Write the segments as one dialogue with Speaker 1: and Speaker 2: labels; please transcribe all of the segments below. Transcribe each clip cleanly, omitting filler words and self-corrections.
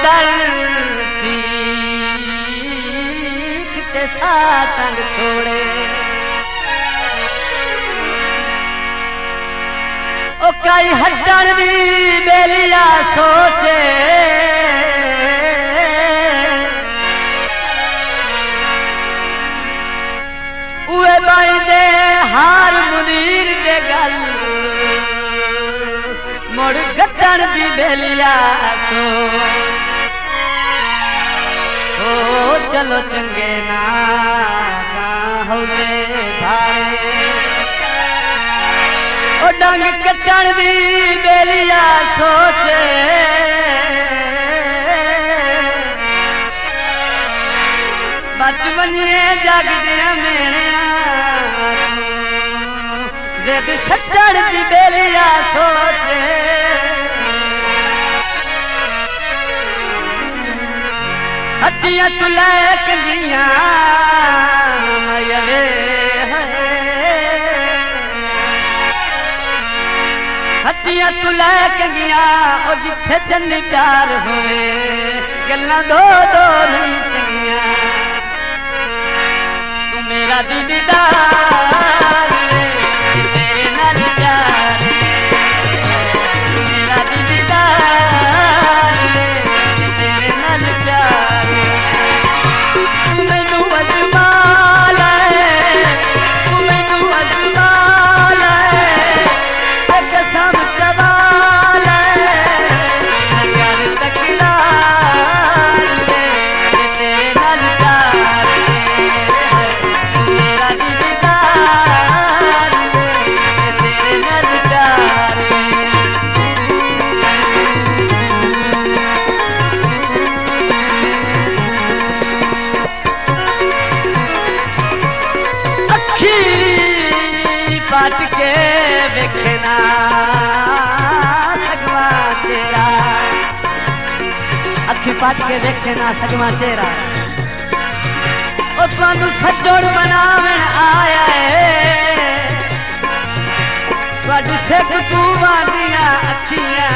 Speaker 1: दर सीख ते सातंग छोड़े ओ कई हटन दी बेलिया सोचे उए बाई दे हार मुनीर दे गल मुड़ गटन दी बेलिया सो ओ चलो चंगे ना होवे भारे ओ डंग कटन दी बेलिया सोचे बच बनिए जग दे मेणिया जिद छटन दी बेलिया सोचे हटिया तू लै कंगिया मयरे हटिया तू लै कंगिया ओ जिथे चन्नी प्यार होए गल्लां दो दो नहीं चंगिया तू मेरा दीदार तेरे नाल प्यार मेरा दीदार तेरे नाल प्यार तू मैनू अजमा लै तू मैनू अजमा लै कसम चबा लै प्यार तकरार तेरे नाल प्यार मेरा दीदार तेरे नाल प्यार अखी पाट के देखना सगवा तेरा अखी पाट के देखना सगवा तेरा ओ तुहानू सजोड़ बनावन आया है तुहाडी सिख तू वादियां अखियां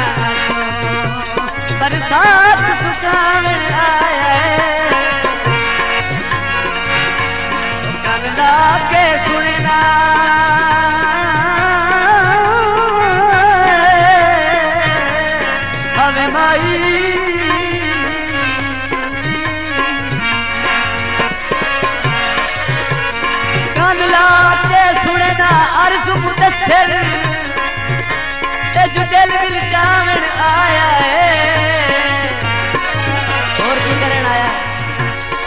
Speaker 1: बरसात सुकावन आया है कन ला के सुनना हमें माई कन ला के सुनना अर्ज मुदस्सिर ते जो दिल मिल जावन आया है और की करन आया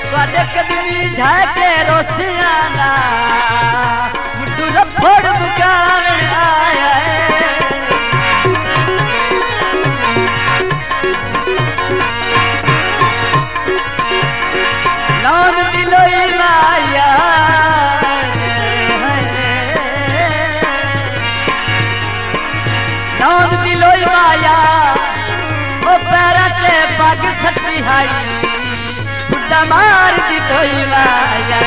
Speaker 1: तुहाडे कदमी झाके रोसियां दा मुट्ठू रफड़ मुकावन आया है लौन दिलोई माया लौन दिलोई माया ओ पैरा से पग सती हाई खुदा मार दी तोई माया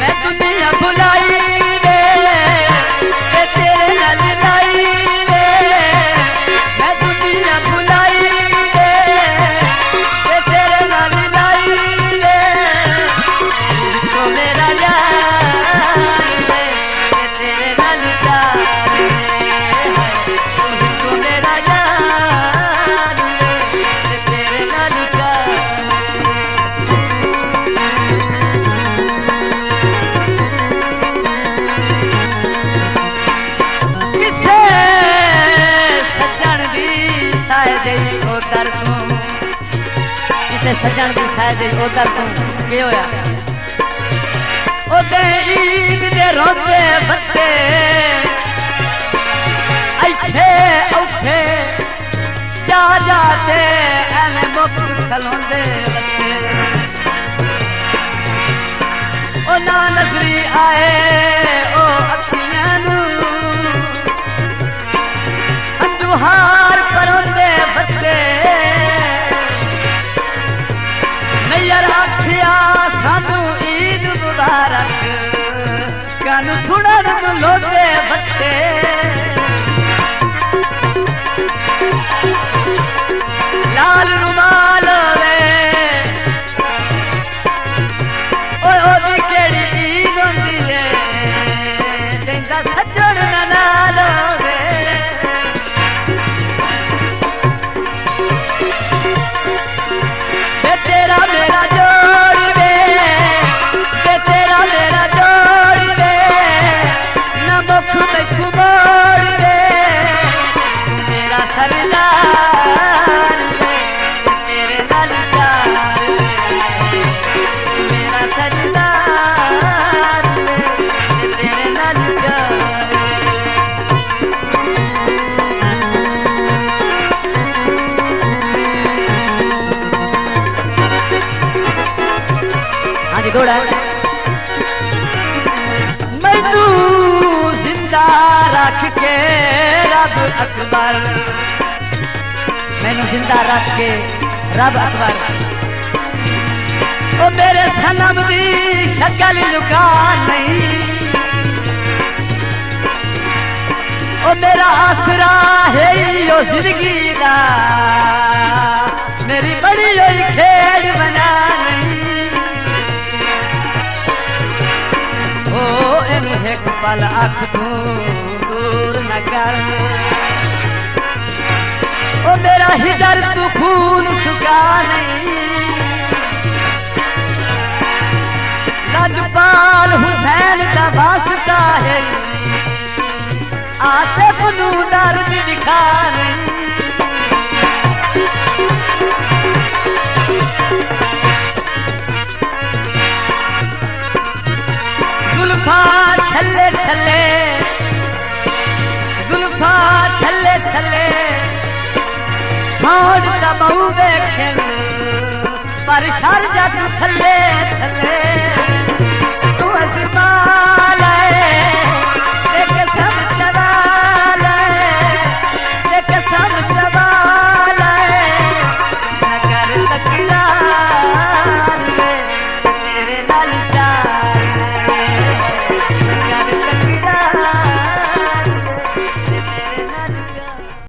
Speaker 1: मैं दुनिया बुलाई वे तेरे नाल लाई वे मैं दुनिया बुलाई वे तेरे नाल लाई वे तो मेरा यार वे तेरे नाल प्यार तो मेरा यार वे तेरे नाल प्यार किसे सजन दी साए गई ओ दर तू किसे सजन दी साए गई ओ दर तू के होया ओ दे ईद दे रोजे बत्ते ऐथे औथे जा जाते एवें मुक्त खलोंदे बच्चे ओ ना नजरी आए ओ अखियां नू हंजुहार परोंदे बच्चे नैयर आखिया सानू ईद मुबारक कन सुनन लोंदे बच्चे घोड़ा मैनू जिंदा रख के रब अकबर मैनू जिंदा रख के रब अकबर ओ मेरे सनम दी शक्ल लुका नहीं ओ मेरा आसरा है यो जिंदगी दा मेरी बड़ी होई खेड़ बना नहीं ओ इन एक पल अख तू दूर न कर ओ मेरा हिदर तू खून सुखा नहीं लजपाल हुसैन का वास्ता है आते नू दर्द दिखा जुल्फा छल्ले छल्ले जुल्फा छल्ले छल्ले छोड़ दबाऊ देखें पर शर जग थल्ले थल्ले